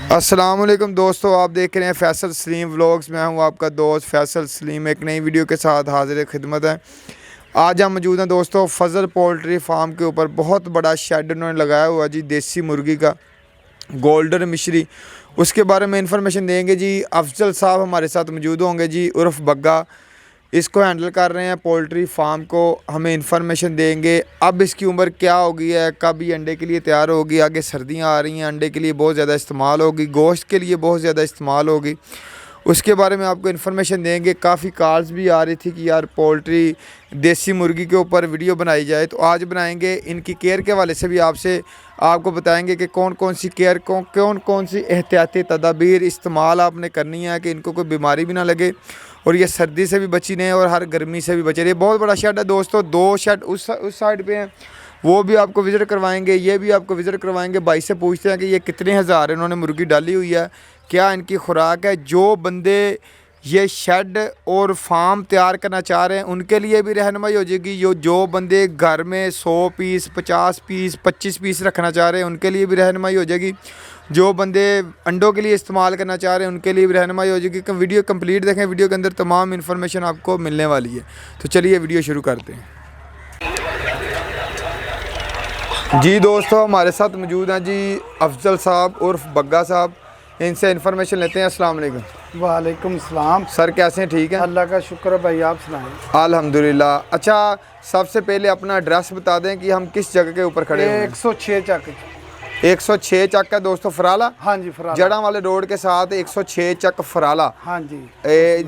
अस्सलाम वालेकुम दोस्तों, आप देख रहे हैं फैसल सलीम व्लॉग्स। मैं हूं आपका दोस्त फैसल सलीम, एक नई वीडियो के साथ हाजिर खिदमत है। आज हम मौजूद हैं दोस्तों फजल पोल्ट्री फार्म के ऊपर। बहुत बड़ा शेड उन्होंने लगाया हुआ जी, देसी मुर्गी का, गोल्डन मिश्री। उसके बारे में इंफॉर्मेशन देंगे जी। अफजल साहब हमारे साथ मौजूद होंगे जी, उर्फ बग्गा। इसको हैंडल कर रहे हैं पोल्ट्री फार्म को, हमें इंफॉर्मेशन देंगे। अब इसकी उम्र क्या हो गई है, कब ये अंडे के लिए तैयार होगी, आगे सर्दियां आ रही हैं, अंडे के लिए बहुत ज़्यादा इस्तेमाल होगी, गोश्त के लिए बहुत ज़्यादा इस्तेमाल होगी, उसके बारे में आपको इन्फॉर्मेशन देंगे। काफ़ी कॉल्स भी आ रही थी कि यार पोल्ट्री देसी मुर्गी के ऊपर वीडियो बनाई जाए, तो आज बनाएंगे। इनकी केयर के हवाले से भी आपको बताएंगे कि कौन कौन सी केयर, कौन कौन सी एहतियाती तदाबीर इस्तेमाल आपने करनी है कि इनको कोई बीमारी भी ना लगे और ये सर्दी से भी बची नहीं और हर गर्मी से भी बचे रहे। बहुत बड़ा शेड है दोस्तों, 2 शेड उस साइड पे हैं, वो भी आपको विज़िट करवाएंगे, ये भी आपको विज़िट करवाएंगे। भाई से पूछते हैं कि ये कितने हज़ार इन्होंने मुर्गी डाली हुई है, क्या इनकी खुराक है। जो बंदे ये शेड और फार्म तैयार करना चाह रहे हैं उनके लिए भी रहनुमाई हो जाएगी। जो बंदे घर में 100 पीस, 50 पीस, 25 पीस रखना चाह रहे हैं उनके लिए भी रहनुमाई हो जाएगी। जो बंदे अंडों के लिए इस्तेमाल करना चाह रहे हैं उनके लिए भी रहनुमाई हो जाएगी। वीडियो कंप्लीट देखें, वीडियो के अंदर तमाम इन्फॉर्मेशन आपको मिलने वाली है। तो चलिए वीडियो शुरू करते हैं जी। दोस्तों हमारे साथ मौजूद हैं जी अफजल साहब उर्फ बग्गा साहब, इनसे इन्फॉर्मेशन लेते हैं। अस्सलाम वालेकुम। वालेकुम सलाम। सर कैसे हैं? ठीक है, अल्लाह का शुक्र है भाई, आप सुनाएं। अल्हम्दुलिल्लाह। अच्छा, सबसे पहले अपना एड्रेस बता दें कि हम किस जगह के ऊपर खड़े हैं। 106 चक। 106 चक है दोस्तों, फराला। हाँ जी, फराला जड़ा वाले रोड के साथ 106 चक फराला। हाँ जी।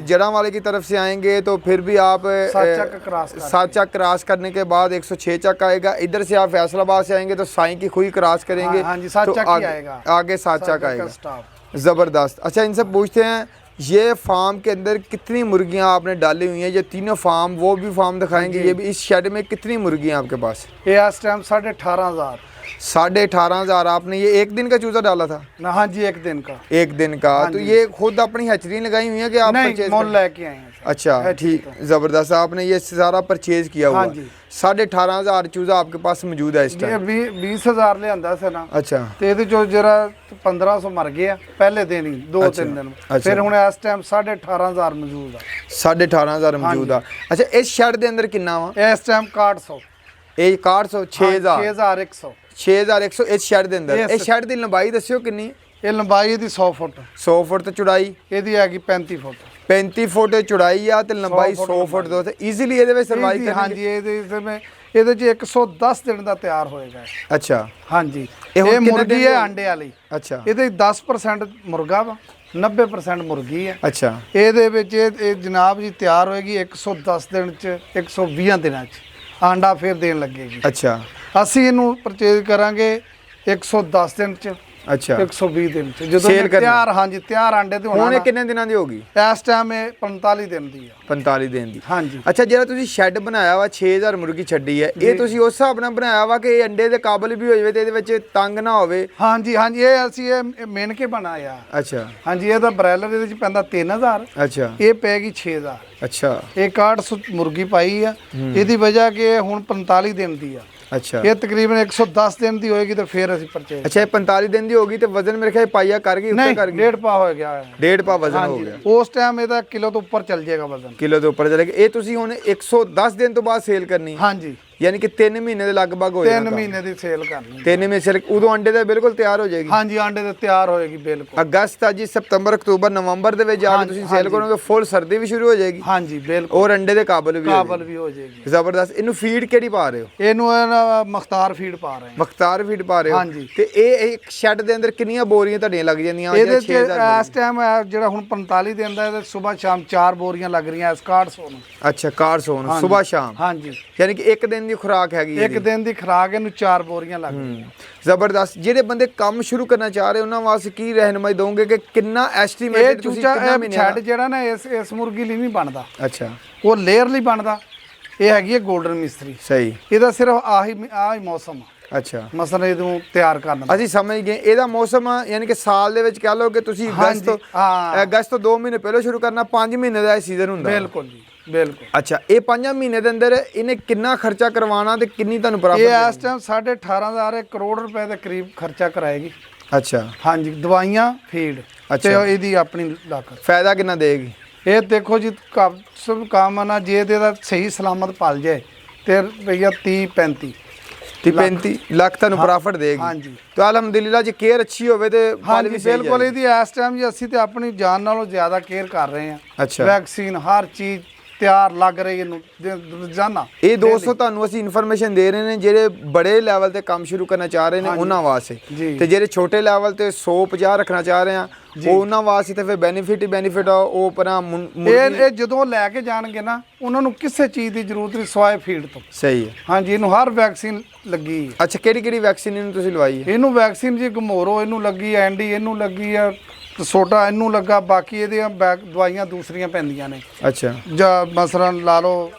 जड़ा वाले की तरफ से आएंगे तो फिर भी आप 7 चक क्रॉस करने के बाद 106 चक आएगा। इधर से आप फैसलाबाद से आएंगे तो साईं की खुई क्रॉस करेंगे। हाँ जी, 7 तो चक ही आएगा, आगे 7 चक आएगा। ज़बरदस्त। अच्छा, इनसे पूछते हैं ये फार्म के अंदर कितनी मुर्गियां आपने डाली हुई हैं? ये तीनों फार्म, वो भी फार्म दिखाएंगे, ये भी। इस शेड में कितनी मुर्गियां आपके पास? ये इस टाइम 18,500। 18,500 आपने ये एक दिन का चूजा डाला था ना? हाँ जी, एक दिन का। एक दिन का। तो ये खुद अपनी हैचरी लगाई हुई है कि आप परचेज मोल लेके आए हैं? अच्छा, ठीक, ज़बरदस्त। आपने ये सारा परचेज किया हुआ? हाँ जी। 18,500 चूजा आपके पास मौजूद है इस टाइम? 20,000 ले आंदा से ना। अच्छा, ਤੇ ਇਹਦੇ ਚੋਂ ਜਿਹੜਾ 1500 ਮਰ ਗਏ ਆ ਪਹਿਲੇ ਦਿਨ ਹੀ, 2-3 ਦਿਨ। ਫਿਰ ਹੁਣ ਇਸ ਟਾਈਮ 18,500 ਮੌਜੂਦ ਆ। 18,500 ਮੌਜੂਦ ਆ। ਅੱਛਾ, ਇਸ ਸ਼ੈਡ ਦੇ ਅੰਦਰ ਕਿੰਨਾ ਵਾ ਇਸ ਟਾਈਮ 6100। ਇਹ 6100 6100 6100 ਇਸ ਸ਼ੈਡ ਦੇ ਅੰਦਰ। ਇਸ ਸ਼ੈਡ ਦੀ ਲੰਬਾਈ ਦੱਸਿਓ ਕਿੰਨੀ? ਇਹ ਲੰਬਾਈ ਇਹਦੀ 100 ਫੁੱਟ। 100 ਫੁੱਟ ਤੇ ਚੌੜਾਈ ਇਹਦੀ ਹੈਗੀ 35 ਫੁੱਟ। 35 ਫੁੱਟ ਚੌੜਾਈ ਆ ਤੇ ਲੰਬਾਈ 100 ਫੁੱਟ ਦੋ ਤੇ ਈਜ਼ੀਲੀ ਇਹਦੇ ਵਿੱਚ ਸਰਵਾਈਵ ਕਰਨਗੇ। ਹਾਂਜੀ, ਇਹਦੇ ਚ 110 ਦਿਨ ਦਾ ਤਿਆਰ ਹੋਏਗਾ। ਅੱਛਾ, ਹਾਂਜੀ। ਇਹ ਮੁਰਗੀ ਹੈ ਅੰਡੇ ਵਾਲੀ। ਅੱਛਾ, ਇਹਦੇ 10% ਮੁਰਗਾ ਵਾ, 90% ਮੁਰਗੀ ਹੈ। ਅੱਛਾ। ਇਹਦੇ ਵਿੱਚ ਇਹ ਜਨਾਬ ਜੀ ਤਿਆਰ ਹੋਏਗੀ 110 ਦਿਨ ਚ, 120 ਦਿਨਾਂ ਚ ਆਂਡਾ ਫਿਰ ਦੇਣ ਲੱਗੇਗੀ। ਅੱਛਾ, ਅਸੀਂ ਇਹਨੂੰ ਪਰਚੇਜ਼ ਕਰਾਂਗੇ 110 ਦਿਨ ਚ, ਅੱਛਾ, 120 ਦਿਨ ਚ ਜਦੋਂ ਤਿਆਰ। ਹਾਂਜੀ, ਤਿਆਰ ਆਂਡੇ ਤੇ ਹੁਣ ਇਹ ਕਿੰਨੇ ਦਿਨਾਂ ਦੀ ਹੋਗੀ? ਇਸ ਟਾਈਮ ਇਹ 45 ਦਿਨ ਦੀ ਆ। 45 ਦਿਨ ਦੀ। ਹਾਂਜੀ। ਅੱਛਾ, ਜਿਹੜਾ ਤੁਸੀਂ ਸ਼ੈੱਡ ਬਣਾਇਆ ਵਾ 6000 ਮੁਰਗੀ ਛੱਡੀ ਹੈ, ਇਹ ਤੁਸੀਂ ਉਸ ਹਿਸਾਬ ਨਾਲ ਬਣਾਇਆ ਵਾ ਕਿ ਇਹ ਅੰਡੇ ਦੇ ਕਾਬਲ ਵੀ ਹੋ ਜਾਵੇ ਤੇ ਇਹਦੇ ਵਿੱਚ ਤੰਗ ਨਾ ਹੋਵੇ? ਹਾਂਜੀ ਹਾਂਜੀ, ਇਹ ਅਸੀਂ ਇਹ ਮਿਣ ਕੇ ਬਣਾਇਆ। ਅੱਛਾ। ਹਾਂਜੀ, ਇਹਦਾ ਬ੍ਰਾਇਲਰ ਇਹਦੇ ਚ ਪੈਂਦਾ 3000। ਅੱਛਾ। ਇਹ ਪੈਗੀ 6000। ਅੱਛਾ। ਇਹ 6100 ਮੁਰਗੀ ਪਾਈ ਆ। ਇਹਦੀ ਵਜ੍ਹਾ ਕਿ ਹੁਣ 45 ਦਿਨ ਦੀ ਆ। ਅੱਛਾ। ਇਹ ਤਕਰੀਬਨ 110 ਦਿਨ ਦੀ ਹੋਏਗੀ ਤੇ ਫਿਰ ਅਸੀਂ ਪਰਚੇਜ਼। ਅੱਛਾ, ਇਹ 45 ਦਿਨ ਦੀ ਹੋਗੀ ਤੇ ਵਜ਼ਨ ਮੇਰੇ ਖਿਆਲ ਪਾਈਆ ਕਰ ਗਈ, ਉੱਤੇ ਕਰ ਗਈ? 1.5 ਪਾ ਹੋ ਗਿਆ। 1.5 ਪਾ ਵਜ਼ਨ ਹੋ ਗਿਆ। ਉਸ ਟਾਈਮ ਇਹਦਾ ਕਿਲੋ ਤੋਂ ਉੱਪਰ ਚੱਲ ਜਾਏਗਾ ਵਜ਼ਨ। ਕਿਲੋ ਤੋਂ ਉੱਪਰ ਚਲੇਗਾ। ਇਹ ਤੁਸੀਂ ਹੁਣ 110 ਦਿਨ ਤੋਂ ਬਾਅਦ ਸੇਲ ਕਰਨੀ? ਹਾਂਜੀ। ਯਾਨੀ ਕਿ 3 ਮਹੀਨੇ ਦੇ ਲਗਭਗ ਹੋ ਜਾਏਗਾ। 3 ਮਹੀਨੇ ਦੀ ਸੇਲ ਕਰਨੀ। 3 ਮਹੀਨੇ ਸੇਲ, ਉਦੋਂ ਅੰਡੇ ਤੇ ਬਿਲਕੁਲ ਤਿਆਰ ਹੋ ਜਾਏਗੀ? ਹਾਂਜੀ, ਆਂਡੇ ਤੇ ਤਿਆਰ ਹੋਏਗੀ ਬਿਲਕੁਲ। ਅਗਸਤ ਆ ਜੀ, ਸਤੰਬਰ, ਅਕਤੂਬਰ, ਨਵੰਬਰ ਦੇ ਵਿੱਚ ਜਾ ਕੇ ਤੁਸੀਂ ਸੇਲ ਕਰੋਗੇ, ਫੁੱਲ ਸਰਦੀ ਵੀ ਸ਼ੁਰੂ ਹੋ ਜਾਏਗੀ। ਹਾਂਜੀ ਬਿਲਕੁਲ। ਔਰ ਅੰਡੇ ਦੇ ਕਾਬਲ ਵੀ ਹੋ ਜਾਏਗੀ। ਜ਼ਬਰਦਸਤ। ਇਹਨੂੰ ਫੀਡ ਕਿਹੜੀ ਪਾ ਰਹੇ ਹੋ? ਇਹਨੂੰ ਮਖਤਾਰ ਫੀਡ ਪਾ ਰਹੇ ਹਾਂ। ਮਖਤਾਰ ਫੀਡ ਪਾ ਰਹੇ ਹੋ? ਹਾਂਜੀ। ਤੇ ਇਹ ਇੱਕ ਸ਼ੈੱਡ ਦੇ ਅੰਦਰ ਕਿੰਨੀਆਂ ਬੋਰੀਆਂ ਤੁਹਾਡੀਆਂ ਲੱਗ ਜਾਂਦੀਆਂ? ਇਹਦੇ ਚ ਇਸ ਟਾਈਮ ਜਿਹੜਾ ਹੁਣ 45 ਦਿਨ ਦਾ, ਇਹਦੇ ਸਵੇਰ ਸ਼ਾਮ 4 ਬੋਰੀਆਂ ਲੱਗ ਰਹੀਆਂ 6100 ਨੂੰ। ਅੱਛਾ, 6100 ਨੂੰ ਸਵੇਰ ਸ਼ਾਮ? ਹਾਂਜੀ। ਯਾਨੀ ਕਿ ਇੱਕ ਦਿਨ ਦੀ ਖੁਰਾਕ ਹੈਗੀ? ਇੱਕ ਦਿਨ ਦੀ ਖੁਰਾਕ ਇਹਨੂੰ 4 ਬੋਰੀਆਂ ਲੱਗ ਰਹੀਆਂ। ਜ਼ਬਰਦਸਤ। ਜਿਹੜੇ ਬੰਦੇ ਕੰਮ ਸ਼ੁਰੂ ਕਰਨਾ ਚਾਹ ਰਹੇ ਉਹਨਾਂ ਵਾਸਤੇ ਕੀ ਰਹਿਨਮਾਈ ਦੋਗੇ ਕਿ ਕਿੰਨਾ ਐਸਟੀਮੇਟਡ ਤੁਸੀਂ ਕਿੰਨਾ ਮਹੀਨੇ ਛੱਡ ਜਿਹੜਾ ਨਾ ਇਸ ਮੁਰਗੀ ਲਈ ਨਹੀਂ ਬਣਦਾ। ਅੱਛਾ। ਉਹ ਲੇਅਰ ਲਈ ਬਣਦਾ। ਇਹ ਹੈਗੀ ਹੈ ਗੋਲਡਨ ਮਿਸਤਰੀ। ਸਹੀ। ਇਹਦਾ ਸਿਰਫ ਆਹੀ ਮੌਸਮ। ਅੱਛਾ। ਮਸਲਾ ਇਹਨੂੰ ਤਿਆਰ ਕਰਨਾ ਅਸੀਂ ਸਮਝ ਗਏ। ਇਹਦਾ ਮੌਸਮ ਯਾਨੀ ਕਿ ਸਾਲ ਦੇ ਵਿੱਚ ਕਹਿ ਲਓ ਕਿ ਤੁਸੀਂ ਅਗਸਤ ਤੋਂ 2 ਮਹੀਨੇ ਪਹਿਲਾਂ ਸ਼ੁਰੂ ਕਰਨਾ, 5 ਮਹੀਨੇ ਦਾ ਇਹ ਸੀਜ਼ਨ ਹੁੰਦਾ। ਬਿਲਕੁਲ ਜੀ, ਬਿਲਕੁਲ। ਅੱਛਾ, ਇਹ 5 ਮਹੀਨੇ ਦੇ ਅੰਦਰ ਇਹਨੇ ਕਿੰਨਾ ਖਰਚਾ ਕਰਵਾਉਣਾ ਤੇ ਕਿੰਨੀ ਤੁਹਾਨੂੰ ਪ੍ਰਾਪਤ? ਇਹ ਇਸ ਟਾਈਮ 18,500 ਕਰੋੜ ਰੁਪਏ ਦੇ ਕਰੀਬ ਖਰਚਾ ਕਰਾਏਗੀ। ਅੱਛਾ ਹਾਂਜੀ ਦਵਾਈਆਂ ਫੀਡ ਤੇ ਅੱਛਾ। ਇਹਦੀ ਆਪਣੀ ਲਾਗਤ। ਫਾਇਦਾ ਕਿੰਨਾ ਦੇਗੀ? ਇਹ ਦੇਖੋ ਜੀ ਸਭ ਕੰਮ ਨਾ ਜੇ ਇਹਦਾ ਸਹੀ ਸਲਾਮਤ ਪਲ ਜਾਏ ਤੇ ਰੁਪਈਆ 30-35 35 ਲੱਖ ਤੁਹਾਨੂੰ ਪ੍ਰੋਫਿਟ ਦੇਗੀ। ਹਾਂਜੀ ਤੇ ਅਲਹਮਦੁਲਿਲਾ ਜੇ ਕੇਅਰ ਅੱਛੀ ਹੋਵੇ ਤੇ ਫਲ ਵੀ ਹਾਂਜੀ ਸਹੀ ਬਿਲਕੁਲ। ਜਾਏਗੀ। ਇਹਦੀ ਇਸ ਟਾਈਮ ਜੀ ਅਸੀਂ ਤੇ ਆਪਣੀ ਜਾਨ ਨਾਲੋਂ ਜ਼ਿਆਦਾ ਕੇਅਰ ਕਰ ਰਹੇ ਹਾਂ। ਅੱਛਾ। ਵੈਕਸੀਨ ਹਰ ਚੀਜ਼ ਤਿਆਰ ਲੱਗ ਰਹੀ ਇਹਨੂੰ ਰੋਜ਼ਾਨਾ। ਇਹ ਦੋਸਤੋ ਤੁਹਾਨੂੰ ਅਸੀਂ ਇਨਫੋਰਮੇਸ਼ਨ ਦੇ ਰਹੇ ਨੇ ਜਿਹੜੇ ਬੜੇ ਲੈਵਲ ਤੇ ਕੰਮ ਸ਼ੁਰੂ ਕਰਨਾ ਚਾਹ ਰਹੇ ਨੇ ਉਹਨਾਂ ਵਾਸਤੇ, ਜੀ। ਤੇ ਜਿਹੜੇ ਛੋਟੇ ਲੈਵਲ ਤੇ 150 ਰੱਖਣਾ ਚਾਹ ਰਹੇ ਆ ਉਹ ਉਹਨਾਂ ਵਾਸਤੇ ਤੇ ਫਿਰ ਬੈਨੀਫਿਟ ਹੀ ਬੈਨੀਫਿਟ ਆ। ਉਹ ਪਰਾਂ ਇਹ ਜਦੋਂ ਲੈ ਕੇ ਜਾਣਗੇ ਨਾ ਉਹਨਾਂ ਨੂੰ ਕਿਸੇ ਚੀਜ਼ ਦੀ ਜ਼ਰੂਰਤ ਨਹੀਂ ਸਵਾਏ ਫੀਡ ਤੋਂ। ਸਹੀ ਹੈ। ਹਾਂਜੀ ਇਹਨੂੰ ਹਰ ਵੈਕਸੀਨ ਲੱਗੀ ਹੈ। ਅੱਛਾ ਕਿਹੜੀ ਕਿਹੜੀ ਵੈਕਸੀਨ ਇਹਨੂੰ ਤੁਸੀਂ ਲਵਾਈ ਹੈ? ਇਹਨੂੰ ਵੈਕਸੀਨ ਜੀ ਗਮੋਰੋ ਇਹਨੂੰ ਲੱਗੀ, ਐਂਡੀ ਇਹਨੂੰ ਲੱਗੀ ਆ, ਸੋਟਾ ਇਹਨੂੰ ਲੱਗਾ, ਬਾਕੀ ਇਹਦੀਆਂ ਦਵਾਈਆਂ ਦੂਸਰੀਆਂ ਪੈਂਦੀਆਂ ਨੇ। ਅੱਛਾ। ਜਾਂ ਮਸਰਨ ਲਾ ਲਓ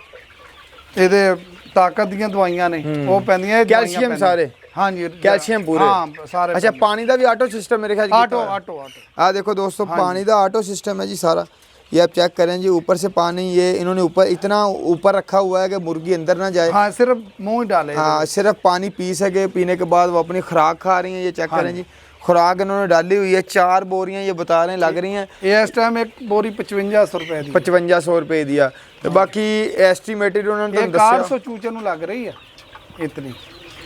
ਇਹਦੇ ਤਾਕਤ ਦੀਆਂ ਦਵਾਈਆਂ ਨੇ ਉਹ ਪੈਂਦੀਆਂ। ਇਹ ਦਵਾਈਆਂ ਕੈਲਸ਼ੀਅਮ ਸਾਰੇ? ਹਾਂਜੀ ਕੈਲਸ਼ੀਅਮ ਪੂਰੇ? ਹਾਂ ਸਾਰੇ। ਅੱਛਾ ਪਾਣੀ ਦਾ ਵੀ ਆਟੋ सिस्टम मेरे ख्याल आटो आ देखो दोस्तों पानी का ऑटो सिस्टम है जी सारा। ये आप चेक करें जी ऊपर से पानी ये इन्होंने ऊपर इतना ऊपर रखा हुआ है कि मुर्गी अंदर ना जाए। हाँ सिर्फ मुंह ही डाले। हाँ सिर्फ पानी पी सके, पीने के बाद वो अपनी खुराक खा रही हैं। ये चेक करें जी खुराक इन्होंने डाली हुई है। 4 बोरियां ये बता रहे हैं लग रही हैं। ये इस टाइम एक बोरी 5500 रुपए दी। 5500 रुपए दिया। तो बाकी एस्टिमेटेड उन्होंने 400 चूचे ਨੂੰ ਲੱਗ ਰਹੀ ਹੈ ਇਤਨੀ।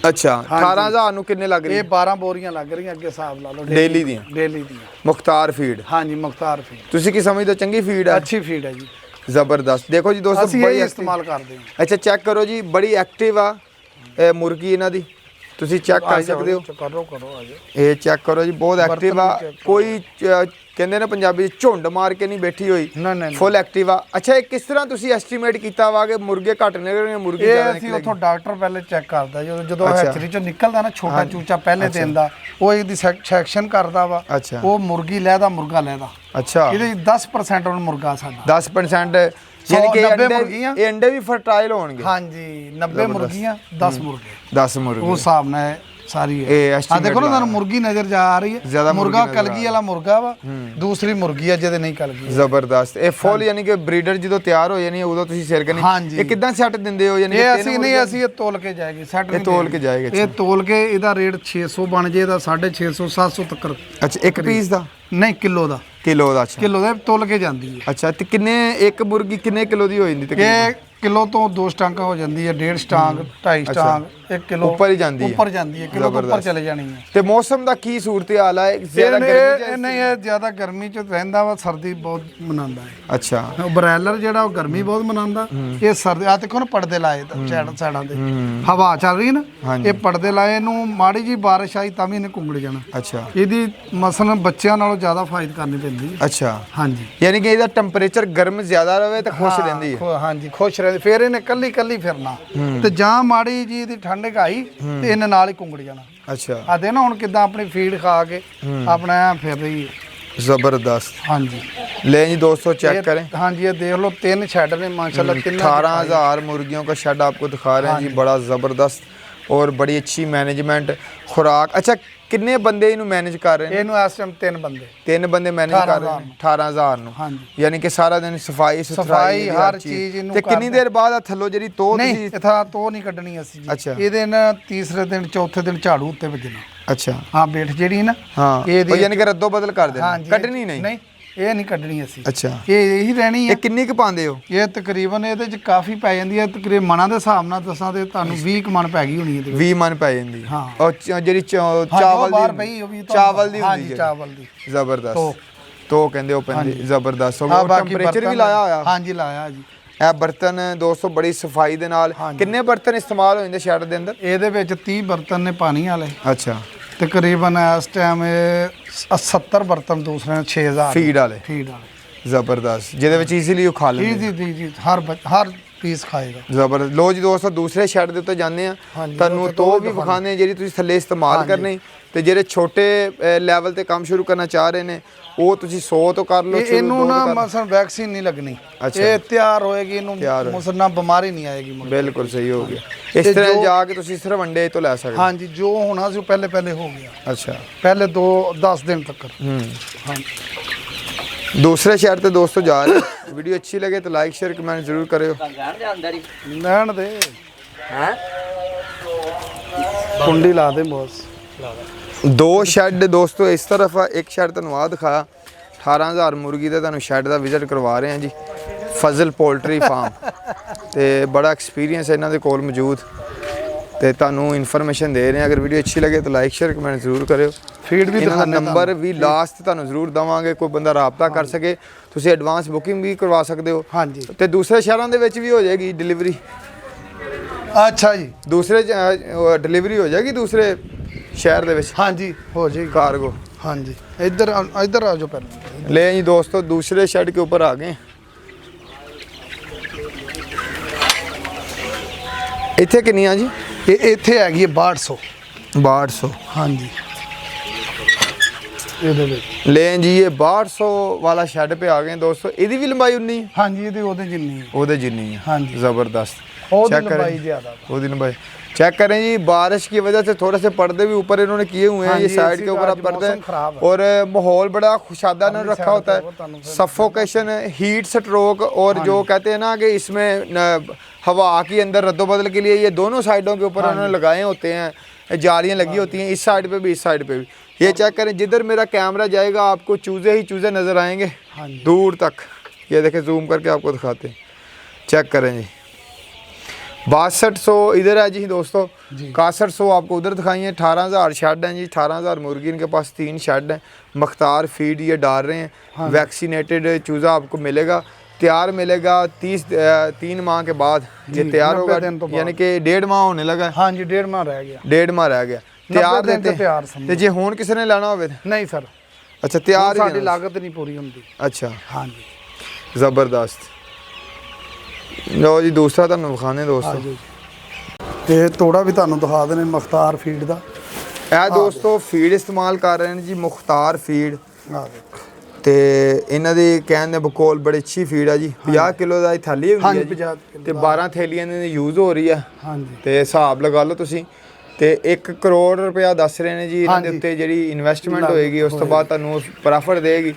ਅੱਛਾ 18000 ਨੂੰ ਕਿੰਨੇ ਲੱਗ ਰਹੀ? ਇਹ 12 ਬੋਰੀਆਂ ਲੱਗ ਰਹੀਆਂ ਅੱਗੇ ਹਿਸਾਬ ਲਾ ਲਓ ਡੇਲੀ ਦੀਆਂ। ਡੇਲੀ ਦੀਆਂ ਮੁਖਤਾਰ ਫੀਡ। ਹਾਂਜੀ ਮੁਖਤਾਰ ਫੀਡ। ਤੁਸੀਂ ਕੀ ਸਮਝਦੇ ਹੋ ਚੰਗੀ ਫੀਡ ਹੈ? ਅੱਛੀ ਫੀਡ ਹੈ ਜੀ ਜ਼ਬਰਦਸਤ। ਦੇਖੋ ਜੀ ਦੋਸਤੋ ਅਸੀਂ ਬੜੀ ਇਹ ਇਸਤੇਮਾਲ ਕਰਦੇ ਹਾਂ। ਅੱਛਾ ਚੈੱਕ ਕਰੋ ਜੀ ਬੜੀ ਐਕਟਿਵ ਆ ਇਹ ਮੁਰਗੀ ਇਹਨਾਂ ਦੀ, ਤੁਸੀਂ ਚੈੱਕ ਕਰ ਸਕਦੇ ਹੋ। ਕਰੋ ਆਜੋ। ਇਹ ਚੈੱਕ ਕਰੋ ਜੀ ਬਹੁਤ ਐਕਟਿਵ ਆ। ਕੋਈ ਕਹਿੰਦੇ ਨੇ ਪੰਜਾਬੀ ਝੁੰਡ ਮਾਰ ਕੇ ਨਹੀਂ ਬੈਠੀ ਹੋਈ, ਨਹੀਂ ਫੁੱਲ ਐਕਟਿਵ ਆ। ਅੱਛਾ ਇਹ ਕਿਸ ਤਰ੍ਹਾਂ ਤੁਸੀਂ ਐਸਟੀਮੇਟ ਕੀਤਾ ਵਾ ਕਿ ਮੁਰਗੇ ਘੱਟ ਨਿਕਲਣਗੇ ਮੁਰਗੀ ਜ਼ਿਆਦਾ ਇਹ ਅਸੀਂ ਉੱਥੋਂ ਡਾਕਟਰ ਪਹਿਲੇ ਚੈੱਕ ਕਰਦਾ ਜਦੋਂ ਹੈਚਰੀ ਚੋਂ ਨਿਕਲਦਾ ਨਾ ਛੋਟਾ ਚੂਚਾ ਪਹਿਲੇ ਦਿਨ ਦਾ ਉਹ ਇਹਦੀ ਸੈਕਸ਼ਨ ਕਰਦਾ ਵਾ। ਅੱਛਾ ਉਹ ਮੁਰਗੀ ਲੈਦਾ ਮੁਰਗਾ ਲੈਦਾ। ਅੱਛਾ ਇਹਦੇ 10% ਉਹ ਮੁਰਗਾ ਸਾਡਾ 10% ਯਾਨੀ ਕਿ 90 ਮੁਰਗੀਆਂ ਇਹ ਅੰਡੇ ਵੀ ਫਰਟਾਈਲ ਹੋਣਗੇ। ਹਾਂਜੀ 90 ਮੁਰਗੀਆਂ 10 ਮੁਰਗੇ 10 ਮੁਰਗੇ ਉਸ ਹਿਸਾਬ ਨਾਲ ਸਾਰੀ ਇਹ ਹੈ। ਆ estimate ਦੇਖੋ ਨਾ ਤੁਹਾਨੂੰ ਮੁਰਗੀ ਨਜ਼ਰ ਜਾ ਆ ਰਹੀ ਹੈ। ਮੁਰਗਾ ਕਲਗੀ ਵਾਲਾ ਮੁਰਗਾ ਵਾ, ਦੂਸਰੀ ਮੁਰਗੀ ਆ ਜਿਹਦੇ ਨਹੀਂ ਕਲਗੀ। ਜ਼ਬਰਦਸਤ। ਇਹ ਫੁੱਲ ਯਾਨੀ ਕਿ ਬਰੀਡਰ ਜਦੋਂ ਤਿਆਰ ਹੋ ਜਾਣੀ ਉਦੋਂ ਤੁਸੀਂ ਸਿਰ ਕਰਨੀ। ਇਹ ਕਿੱਦਾਂ ਸੈੱਟ ਦਿੰਦੇ ਹੋ? ਯਾਨੀ ਇਹ ਅਸੀਂ ਨਹੀਂ ਅਸੀਂ ਇਹ ਤੋਲ ਕੇ ਜਾਏਗੀ ਸੈੱਟ ਇਹ ਤੋਲ ਕੇ ਜਾਏਗਾ। ਇਹ ਤੋਲ ਕੇ ਇਹਦਾ ਰੇਟ 600 ਬਣ ਜੇ ਇਹਦਾ 650 700 ਤੱਕ। ਅੱਛਾ ਇੱਕ ਪੀਸ ਦਾ? ਨਹੀਂ ਕਿਲੋ ਦਾ। ਕਿਲੋ ਦਾ? ਅੱਛਾ ਕਿਲੋ ਦਾ ਤੋਲ ਕੇ ਜਾਂਦੀ ਹੈ। ਅੱਛਾ ਤੇ ਕਿੰਨੇ ਇੱਕ ਮੁਰਗੀ ਕਿੰਨੇ ਕਿਲੋ ਦੀ ਹੋ ਜਾਂਦੀ ਤਕਰੀਬਨ? ਇਹ ਕਿਲੋ ਤੋਂ 2 ਸਟਾਂਕਾਂ ਹੋ ਜਾਂਦੀ ਹੈ, 1.5 ਸਟਾਂਕ 2.5 ਸਟਾਂਕ 1 ਕਿਲੋ ਉੱਪਰ ਹੀ ਜਾਂਦੀ ਹੈ। ਉੱਪਰ ਜਾਂਦੀ ਹੈ, ਕਿਲੋ ਤੋਂ ਉੱਪਰ ਚਲੇ ਜਾਣੀ ਹੈ। ਤੇ ਮੌਸਮ ਦਾ ਕੀ ਸੂਰਤ ਹਾਲ ਹੈ? ਜ਼ਿਆਦਾ ਗਰਮੀ ਨਹੀਂ ਇਹ ਜ਼ਿਆਦਾ ਗਰਮੀ ਚ ਰਹਿੰਦਾ ਵਾ, ਸਰਦੀ ਬਹੁਤ ਮਨਾਉਂਦਾ ਹੈ। ਅੱਛਾ ਬਰੈਲਰ ਜਿਹੜਾ ਉਹ ਗਰਮੀ ਬਹੁਤ ਮਨਾਉਂਦਾ, ਇਹ ਸਰਦੀ ਆ ਦੇਖੋ ਨਾ ਪਰਦੇ ਲਾਏ ਸਾਈਡਾਂ ਦੇ ਹਵਾ ਚੱਲ ਰਹੀ ਨਾ, ਇਹ ਪਰਦੇ ਲਾਏ ਨੂੰ ਮਾੜੀ ਜੀ ਬਾਰਿਸ਼ ਆਈ ਤਾਂ ਵੀ ਇਹਨੇ ਕੁੰਗੜ ਜਾਣਾ। ਅੱਛਾ ਇਹਦੀ ਮਸਲਨ ਬੱਚਿਆਂ ਨਾਲੋਂ ਜ਼ਿਆਦਾ ਫਾਇਦ ਕਰਨੀ ਪੈਂਦੀ ਹੈ। ਅੱਛਾ ਹਾਂਜੀ ਯਾਨੀ ਕਿ ਇਹਦਾ ਟੈਂਪਰੇਚਰ ਗਰਮ ਜ਼ਿਆਦਾ ਰਹੇ ਤਾਂ ਖੁਸ਼ ਰਹਿੰਦੀ ਹੈ। ਹਾਂਜੀ ਖੁਸ਼ ਰਹਿੰਦੀ। ਫਿਰ ਇਹਨੇ ਕੱਲੀ ਫਿਰਨਾ ਤੇ ਜਾਂ ਮਾੜੀ ਜੀ ਇਹਦੀ ਠੰਡ ਘਾਈ ਤੇ ਇਹਨੇ ਨਾਲ ਹੀ ਕੁੰਗੜ ਜਾਣਾ। ਅੱਛਾ ਆ ਦੇ ਨਾ ਹੁਣ ਕਿਦਾਂ ਆਪਣੀ ਫੀਡ ਖਾ ਕੇ ਆਪਣਾ ਐਂ ਫਿਰ ਰਹੀ ਹੈ। ਜ਼ਬਰਦਸਤ। ਹਾਂਜੀ ਲੈ ਜੀ दोस्तों चेक करें। हाँ जी ये देख लो 3 शेड ने माशाल्लाह 18,000 मुर्गियों का शेड आपको दिखा रहे हैं जी। बड़ा ज़बरदस्त और बड़ी अच्छी मैनेजमेंट खुराक। अच्छा किन्ने बंदे इन्हू मैनेज कर रहे हैं? ਇਹਨੂੰ ਇਸ ਟਾਈਮ 3 बंदे मैनेज कर रहे हैं 18,000 ਨੂੰ। ਹਾਂਜੀ ਯਾਨੀ ਕਿ ਸਾਰਾ ਦਿਨ ਸਫਾਈ ਸੁਥਰਾਈ ਹਰ ਚੀਜ਼ ਇਹਨੂੰ ਤੇ ਕਿੰਨੀ ਦੇਰ ਬਾਅਦ ਆ ਥੱਲੋਂ ਜਿਹੜੀ ਤੋਹ ਨਹੀਂ ਤੁਸੀਂ? ਇਥਾ ਤੋ ਨਹੀਂ ਕੱਢਣੀ ਅਸੀਂ ਜੀ। ਅੱਛਾ। ਇਹਦੇ ਨਾ ਤੀਸਰੇ ਦਿਨ ਚੌਥੇ ਦਿਨ ਝਾੜੂ ਉੱਤੇ ਵੱਜਣਾ। ਅੱਛਾ ਹਾਂ ਬੇਟ ਜਿਹੜੀ ਨਾ ਹਾਂ ਉਹ ਯਾਨੀ ਕਿ ਰੱਦੋ ਬਦਲ ਕਰ ਦੇਣਾ, ਹਾਂਜੀ ਕੱਢਣੀ ਨਹੀਂ? ਨਹੀਂ ਇਹ ਨਹੀਂ ਕੱਢਣੀ ਅਸੀਂ। ਅੱਛਾ ਇਹ ਇਹੀ ਰਹਿਣੀ ਹੈ। ਇਹ ਕਿੰਨੀ ਕੁ ਪਾਉਂਦੇ ਹੋ? ਇਹ ਤਕਰੀਬਨ ਇਹਦੇ ਚ ਕਾਫੀ ਪੈ ਜਾਂਦੀ ਹੈ, ਤਕਰੀਬਨ ਮਨਾਂ ਦੇ ਹਿਸਾਬ ਨਾਲ ਦੱਸਾਂ ਤੇ ਤੁਹਾਨੂੰ 20 ਕੁ ਮਣ ਪੈ ਗਈ ਹੋਣੀ ਇਹਦੇ ਵਿੱਚ। 20 ਮਨ ਪੈ ਜਾਂਦੀ ਹਾਂ। ਔਰ ਜਿਹੜੀ ਚਾਵਲ ਬਾਹਰ ਦੀ ਪਈ ਉਹ ਵੀ ਚਾਵਲ ਦੀ ਹੁੰਦੀ ਹਾਂਜੀ ਜਿਹੜੀ। ਚਾਵਲ ਦੀ ਜ਼ਬਰਦਸਤ ਤੋ ਕਹਿੰਦੇ ਉਹ ਪੈਂਦੀ ਜ਼ਬਰਦਸਤ ਹੋ ਹਾਂ, ਗਿਆ। ਟੈਂਪਰੇਚਰ ਵੀ ਲਾਇਆ ਹੋਇਆ? ਹਾਂਜੀ ਲਾਇਆ ਜੀ। ਇਹ ਬਰਤਨ ਦੋਸਤੋ ਬੜੀ ਸਫਾਈ ਦੇ ਨਾਲ ਕਿੰਨੇ ਬਰਤਨ ਇਸਤੇਮਾਲ ਹੋ ਜਾਂਦੇ ਸ਼ੈਡ ਦੇ ਅੰਦਰ? ਇਹਦੇ ਵਿੱਚ 30 ਬਰਤਨ ਨੇ ਪਾਣੀ ਵਾਲੇ। ਅੱਛਾ ਤਕਰੀਬਨ ਇਸ ਟਾਈਮ 70 ਬਰਤਨ ਦੂਸਰੇ 6000 ਫੀਡ ਵਾਲੇ? ਫੀਡ ਵਾਲੇ ਜ਼ਬਰਦਸਤ ਜਿਹਦੇ ਵਿੱਚ ਈਜ਼ੀਲੀ ਉਹ ਖਾ ਲੈਂਦੇ। ਜੀ ਹਰ ਪੀਸ ਖਾਏਗਾ। ਜ਼ਬਰਦਸਤ। ਲੋ ਜੀ ਦੋਸਤੋ ਦੂਸਰੇ ਸ਼ੈਡ ਦੇ ਉੱਤੇ ਜਾਂਦੇ ਆ, ਤੁਹਾਨੂੰ ਤੋ ਵੀ ਵਿਖਾਣੇ ਜਿਹੜੀ ਤੁਸੀਂ ਥੱਲੇ ਇਸਤੇਮਾਲ ਕਰਨੀ। ਤੇ ਜਿਹੜੇ ਛੋਟੇ ਲੈਵਲ ਤੇ ਕੰਮ ਸ਼ੁਰੂ ਕਰਨਾ ਚਾਹ ਰਹੇ ਨੇ ਉਹ ਤੁਸੀਂ 100 ਤੋਂ ਕਰ ਲਓ। ਇਹਨੂੰ ਨਾ ਮਸਲ ਵੈਕਸੀਨ ਨਹੀਂ ਲੱਗਣੀ, ਇਹ ਤਿਆਰ ਹੋਏਗੀ, ਇਹਨੂੰ ਮਸਲ ਨਾ ਬਿਮਾਰੀ ਨਹੀਂ ਆਏਗੀ। ਬਿਲਕੁਲ ਸਹੀ ਹੋ ਗਿਆ। ਇਸ ਤਰ੍ਹਾਂ ਜਾ ਕੇ ਤੁਸੀਂ ਸਿਰਫ ਅੰਡੇ ਤੋਂ ਲੈ ਸਕਦੇ। ਹਾਂਜੀ ਜੋ ਹੋਣਾ ਸੀ ਪਹਿਲੇ ਹੋ ਗਿਆ। ਅੱਛਾ ਪਹਿਲੇ 10 ਦਿਨ ਤੱਕ। ਹਾਂ दूसरे शहर तो दोस्तों जा रहे हैं। वीडियो अच्छी लगे तो लाइक शेयर कमेंट जरूर करियो। ਲੈਣ ਦੇ ਕੁੰਡੀ ਲਾ ਦੇ ਬੋਸ। दो शैड दोस्तों इस तरफ है, एक शैड ਤੁਹਾਨੂੰ ਆ ਦਿਖਾਇਆ 18000 ਮੁਰਗੀ ਦਾ ਤੁਹਾਨੂੰ ਸ਼ੈਡ ਦਾ ਵਿਜ਼ਿਟ ਕਰਵਾ ਰਹੇ ਹਾਂ ਜੀ ਫਜ਼ਲ ਪੋਲਟਰੀ ਫਾਰਮ ਤੇ ਬੜਾ ਐਕਸਪੀਰੀਅੰਸ ਇਹਨਾਂ ਦੇ ਕੋਲ ਮੌਜੂਦ ਤੇ ਤੁਹਾਨੂੰ ਇਨਫੋਰਮੇਸ਼ਨ ਦੇ ਰਹੇ ਹਾਂ। ਅਗਰ ਵੀਡੀਓ ਅੱਛੀ ਲੱਗੇ ਤਾਂ ਲਾਈਕ ਸ਼ੇਅਰ ਕਮੈਂਟ ਜ਼ਰੂਰ ਕਰਿਓ। ਫੀਡ ਵੀ ਇਹਨਾਂ ਦਾ ਨੰਬਰ ਵੀ ਲਾਸਟ ਤੁਹਾਨੂੰ ਜ਼ਰੂਰ ਦਵਾਂਗੇ, ਕੋਈ ਬੰਦਾ ਰਾਬਤਾ ਕਰ ਸਕੇ ਤੁਸੀਂ ਐਡਵਾਂਸ ਬੁਕਿੰਗ ਵੀ ਕਰਵਾ ਸਕਦੇ ਹੋ। ਹਾਂਜੀ ਤੇ ਦੂਸਰੇ ਸ਼ਹਿਰਾਂ ਦੇ ਵਿੱਚ ਵੀ ਹੋ ਜਾਏਗੀ ਡਿਲੀਵਰੀ। ਅੱਛਾ ਜੀ ਦੂਸਰੇ ਡਿਲੀਵਰੀ ਹੋ ਜਾਏਗੀ ਦੂਸਰੇ शहर दे विच? हाँ जी हो जाएगी कार्गो। हाँ जी इधर इधर आ जाओ पहले। ले जी दोस्तों दूसरे शेड के ऊपर आ गए। इत्थे कितनी जी? ये इत्थे हैगी है 6200। 6200 हाँ जी ले जी ये 6200 वाला शेड पे आ गए दोस्तों। इहदी भी लंबाई उन्नी है? हाँ जी इहदी ओदे जिन्नी है। ओदे जिन्नी है। हाँ जी ज़बरदस्त। ओदी लंबाई ज़्यादा। ओदी लंबाई चेक करें जी। बारिश की वजह से थोड़े से पर्दे भी ऊपर इन्होंने किए हुए हैं। हाँ ये जी, साइड के ऊपर आप पर्दे और माहौल बड़ा खुशादा ने रखा होता है। सफोकेशन हीट स्ट्रोक और जो कहते हैं ना कि इसमें हवा की अंदर रद्दोबदल के लिए ये दोनों साइडों के ऊपर उन्होंने लगाए होते हैं, जालियाँ लगी होती हैं इस साइड पे भी इस साइड पे भी। ये चेक करें जिधर मेरा कैमरा जाएगा आपको चूज़े ही चूज़े नज़र आएंगे दूर तक। ये देखें जूम करके आपको दिखाते हैं। चेक करें जी 6200 इधर है जी दोस्तों। 6100 आपको उधर दिखाई है। 18000 शेड हैं जी। 18000 मुर्गी इनके पास 3 शेड हैं। मख्तार फीड ये डाल रहे हैं। वैक्सीनेटेड चूज़ा आपको मिलेगा, तैयार मिलेगा 3 माह के बाद ये तैयार होगा, यानी कि 1.5 माह होने लगा। हाँ जी 1.5 माह रह गया। 1.5 माह रह गया तैयार देते ते जे हुण किसी ने लेना होवे नहीं सर। अच्छा तैयार साडी लागत नहीं पूरी होंदी। अच्छा हाँ जी ज़बरदस्त। लो जी दूसरा ਤੁਹਾਨੂੰ ਵਿਖਾਣੇ ਦੋਸਤੋ। ਤੇ ਤੋੜਾ ਵੀ ਤੁਹਾਨੂੰ ਦਿਖਾ ਦੇਣੇ ਮੁਖਤਾਰ ਫੀਡ ਦਾ। ਇਹ ਦੋਸਤੋ ਫੀਡ ਇਸਤੇਮਾਲ ਕਰ ਰਹੇ ਨੇ ਜੀ ਮੁਖਤਾਰ ਫੀਡ। ਆ ਦੇਖੋ ਤੇ ਇਹਨਾਂ ਦੇ ਕਹਿਣ ਦੇ ਬਕੌਲ ਬੜੀ ਅੱਛੀ ਫੀਡ ਆ ਜੀ। 50 ਕਿਲੋ ਦਾ ਥੈਲੀ ਹੁੰਦੀ ਹੈ ਜੀ ਤੇ 12 ਥੈਲੀਆਂ ਦੇ ਯੂਜ਼ ਹੋ ਰਹੀ ਆ। ਹਾਂਜੀ ਤੇ ਹਿਸਾਬ ਲਗਾ ਲਓ ਤੁਸੀਂ ਤੇ 1 ਕਰੋੜ ਰੁਪਇਆ ਦੱਸ ਰਹੇ ਨੇ ਜੀ ਇਹਨਾਂ ਦੇ ਉੱਤੇ ਜਿਹੜੀ ਇਨਵੈਸਟਮੈਂਟ ਹੋਏਗੀ ਉਸ ਤੋਂ ਬਾਅਦ ਤੁਹਾਨੂੰ ਪ੍ਰੋਫਿਟ ਦੇਗੀ।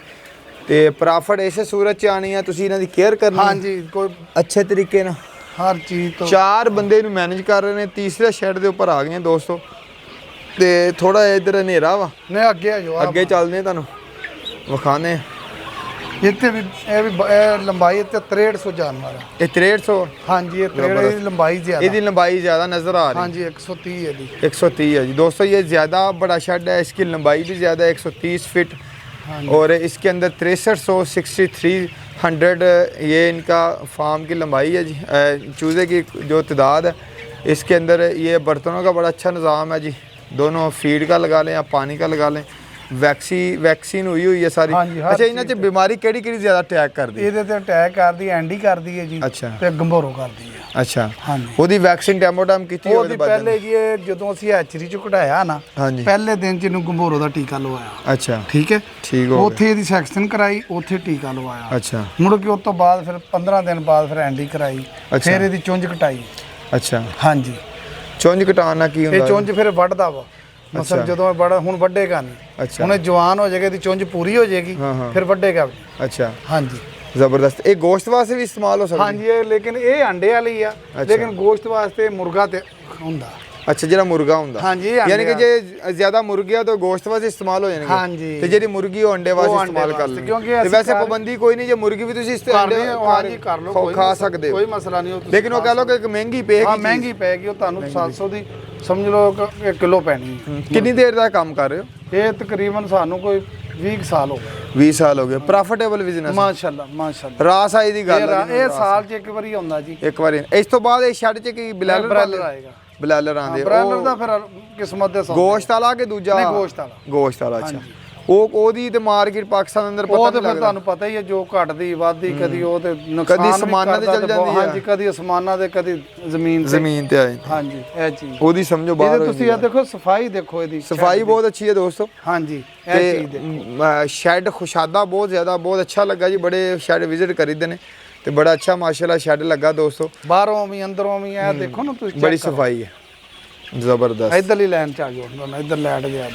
ਤੇ ਪ੍ਰੋਫਿਟ ਇਸੇ ਸੂਰਤ ਚ ਆਣੀ ਆ ਤੁਸੀਂ ਇਹਨਾਂ ਦੀ ਕੇਅਰ ਕਰਨੀ। ਹਾਂਜੀ ਕੋਈ ਅੱਛੇ ਤਰੀਕੇ ਨਾਲ ਹਰ ਚੀਜ਼ ਤੋਂ 4 ਬੰਦੇ ਨੂੰ ਮੈਨੇਜ ਕਰ ਰਹੇ ਨੇ। ਤੀਸਰੇ ਸ਼ੈਡ ਦੇ ਉੱਪਰ ਆ ਗਏ ਦੋਸਤੋ ਤੇ ਥੋੜਾ ਇਧਰ ਹਨੇਰਾ ਵਾ ਨੇ ਅੱਗੇ ਆ ਜਾਓ ਅੱਗੇ ਚੱਲਦੇ ਤੁਹਾਨੂੰ ਵਿਖਾਣੇ। ਇੱਥੇ ਵੀ ਇਹ ਲੰਬਾਈ ਤੇ 6300 ਜਾਨਵਰ ਹੈ। ਇਹ 6300 ਹਾਂਜੀ ਇਹ 63 ਦੀ ਲੰਬਾਈ ਜ਼ਿਆਦਾ। ਇਹਦੀ ਲੰਬਾਈ ਜ਼ਿਆਦਾ नजर आ रही है। हाँ जी 130 है जी 130 है जी दोस्तों। ये ज़्यादा बड़ा शेड है, इसकी लंबाई भी ज़्यादा है 130 फीट। और इसके अंदर 6300 ये इनका फार्म की लंबाई है जी। चूज़े की जो तादाद है इसके अंदर ये बर्तनों का बड़ा अच्छा निज़ाम है जी। दोनों फीड का लगा लें या पानी का लगा लें। वैक्सीन हुई हुई है सारी। अच्छा इन्हां च बीमारी केड़ी ज़्यादा अटैक करदी है? ਇਹਦੇ ਤੇ ਅਟੈਕ ਕਰਦੀ ਐਂਡੀ ਕਰਦੀ ਹੈ ਜੀ अच्छा ਤੇ ਗੰਭੋਰੋ ਕਰਦੀ ਹੈ। अच्छा ਹਾਂਜੀ ਉਹਦੀ ਵੈਕਸੀਨ ਟੈਮੋਟਾਮ ਕੀਤੀ ਉਹਦੀ ਪਹਿਲੇ ਜੀ ਇਹ ਜਦੋਂ ਅਸੀਂ ਹੈਚਰੀ ਚ ਕਢਾਇਆ ਨਾ ਹਾਂਜੀ ਪਹਿਲੇ ਦਿਨ ਚ ਇਹਨੂੰ ਗੰਭੋਰੋ ਦਾ ਟੀਕਾ ਲਵਾਇਆ। ਅੱਛਾ ਠੀਕ ਹੈ ਠੀਕ ਹੋ ਉੱਥੇ ਇਹਦੀ ਸੈਕਸ਼ਨ ਕਰਾਈ ਉੱਥੇ ਟੀਕਾ ਲਵਾਇਆ। ਅੱਛਾ ਮੁੜ ਕੇ ਉਸ ਤੋਂ ਬਾਅਦ ਫਿਰ 15 ਦਿਨ ਬਾਅਦ ਫਿਰ ਐਂਡੀ ਕਰਾਈ ਫਿਰ ਇਹਦੀ ਚੁੰਝ ਕਟਾਈ। ਅੱਛਾ ਹਾਂਜੀ ਚੁੰਝ ਕਟਾਉਣ ਨਾਲ ਕੀ ਹੁੰਦਾ? ਇਹ ਚੁੰਝ ਫਿਰ ਵੱਢਦਾ ਵਾ ਮਸਲ ਜਦੋਂ ਬੜਾ ਹੁਣ ਵੱਢੇਗਾ ਨਹੀਂ। ਅੱਛਾ ਹੁਣ ਇਹ ਜਵਾਨ ਹੋ ਜਾਏਗਾ ਇਹਦੀ ਚੁੰਝ ਪੂਰੀ ਹੋ ਜਾਏਗੀ ਫਿਰ ਵੱਢੇਗਾ। ਅੱਛਾ ਹਾਂਜੀ ਜ਼ਬਰਦਸਤ। ਇਹ ਗੋਸ਼ਤ ਵਾਸਤੇ ਵੀ ਇਸਤੇਮਾਲ ਹੋ ਸਕਦਾ? ਹਾਂਜੀ ਇਹ ਲੇਕਿਨ ਇਹ ਅੰਡੇ ਵਾਲੀ ਆ ਲੇਕਿਨ ਗੋਸ਼ਤ ਵਾਸਤੇ ਮੁਰਗਾ ਤੇ ਹੁੰਦਾ। अच्छा ਜਿਹੜਾ ਮੁਰਗਾ ਹੁੰਦਾ ਹਾਂਜੀ ਯਾਨੀ ਕਿ ਜੇ ਜ਼ਿਆਦਾ ਮੁਰਗੀਆਂ ਤਾਂ ਗੋਸ਼ਤ ਵਾਸਤੇ ਇਸਤੇਮਾਲ ਹੋ ਜਾਣਗੇ। ਹਾਂਜੀ ਤੇ ਜਿਹੜੀ ਮੁਰਗੀ ਉਹ ਅੰਡੇ ਵਾਸਤੇ ਇਸਤੇਮਾਲ ਕਰ ਲੈਂਦੇ ਕਿਉਂਕਿ ਤੇ ਵੈਸੇ ਪਾਬੰਦੀ ਕੋਈ ਨਹੀਂ ਜੇ ਮੁਰਗੀ ਵੀ ਤੁਸੀਂ ਅੰਡੇ ਹਾਂਜੀ ਕਰ ਲਓ ਖਾ ਸਕਦੇ ਹੋ ਕੋਈ ਮਸਲਾ ਨਹੀਂ। ਲੇਕਿਨ ਉਹ ਕਹ ਲਓ ਕਿ ਇੱਕ ਮਹਿੰਗੀ ਪਏਗੀ। ਹਾਂ ਮਹਿੰਗੀ ਪਏਗੀ ਉਹ ਤੁਹਾਨੂੰ 700 ਦੀ ਸਮਝ ਲਓ 1 ਕਿਲੋ ਪੈਣੀ। ਕਿੰਨੀ ਦੇਰ ਦਾ ਕੰਮ ਕਰ ਰਹੇ ਹੋ? ਇਹ ਤਕਰੀਬਨ ਸਾਨੂੰ ਕੋਈ 20 ਸਾਲ ਹੋ ਗਏ। 20 ਸਾਲ ਹੋ ਗਏ। ਪ੍ਰੋਫਿਟੇਬਲ ਬਿਜ਼ਨਸ ਮਾਸ਼ਾਅੱਲਾ ਮਾਸ਼ਾਅੱਲਾ। ਰਾਸ ਆਈ ਦੀ ਗੱਲ ਇਹ ਸਾਲ 'ਚ ਇੱਕ ਵਾਰੀ ਆਉਂਦਾ ਜੀ। ਇੱਕ ਵਾਰੀ। ਇਸ ਤੋਂ ਬਾਅਦ ਇਹ ਛੱਡ ਚ ਕੀ ਬਲੈਲਰ ਆਏਗਾ? ਬਲੈਲਰ ਆਂਦੇ ਬ੍ਰਾਇਲਰ ਦਾ ਫਿਰ ਕਿਸਮਤ ਦੇ ਸਾਥ ਗੋਸ਼ਤ ਵਾਲਾ ਕਿ ਦੂਜਾ? ਨਹੀਂ ਗੋਸ਼ਤ ਵਾਲਾ। ਗੋਸ਼ਤ ਵਾਲਾ ਅੱਛਾ। ਉਹਦੀ ਤੇ ਮਾਰਕੀਟ ਪਾਕਿਸਤਾਨ ਦੇ ਅੰਦਰ ਪਤਾ ਨਹੀਂ ਲੱਗਦਾ। ਤੁਹਾਨੂੰ ਪਤਾ ਹੀ ਹੈ ਜੋ ਘਟਦੀ ਵਾਧਦੀ ਕਦੀ ਉਹ ਤੇ ਨੁਕਸਾਨ ਕਦੀ ਅਸਮਾਨਾਂ ਤੇ ਚੱਲ ਜਾਂਦੀ ਹੈ। ਹਾਂਜੀ ਕਦੀ ਅਸਮਾਨਾਂ ਤੇ ਕਦੀ ਜ਼ਮੀਨ ਤੇ ਆਏ। ਹਾਂਜੀ ਇਹ ਚੀਜ਼ ਉਹਦੀ ਸਮਝੋ ਬਾਹਰ ਇਹਦੇ ਤੁਸੀਂ ਇਹ ਦੇਖੋ ਸਫਾਈ ਦੇਖੋ ਇਹਦੀ ਸਫਾਈ ਬਹੁਤ ਅੱਛੀ ਹੈ ਦੋਸਤੋ। ਹਾਂਜੀ ਇਹ ਚੀਜ਼ ਦੇ ਸ਼ੈਡ ਖੁਸ਼ਾਦਾ ਬਹੁਤ ਜ਼ਿਆਦਾ ਬਹੁਤ ਅੱਛਾ ਲੱਗਾ ਜੀ। ਬੜੇ ਸ਼ੈਡ ਵਿਜ਼ਿਟ ਕਰੀਦੇ ਨੇ ਤੇ ਬੜਾ ਅੱਛਾ ਮਾਸ਼ਾਅੱਲਾ ਸ਼ੈਡ ਲੱਗਾ ਦੋਸਤੋ। ਬਾਹਰੋਂ ਵੀ ਅੰਦਰੋਂ ਵੀ ਇਹ ਦੇਖੋ ਨਾ ਤੁਸੀਂ ਬੜੀ ਸਫਾਈ ਹੈ ਜ਼ਬਰਦਸਤ। ਇਧਰਲੀ ਲਾਈਨ ਚ ਆ ਜਾਓ ਇੱਧਰ ਲੈਟ ਗਿਆ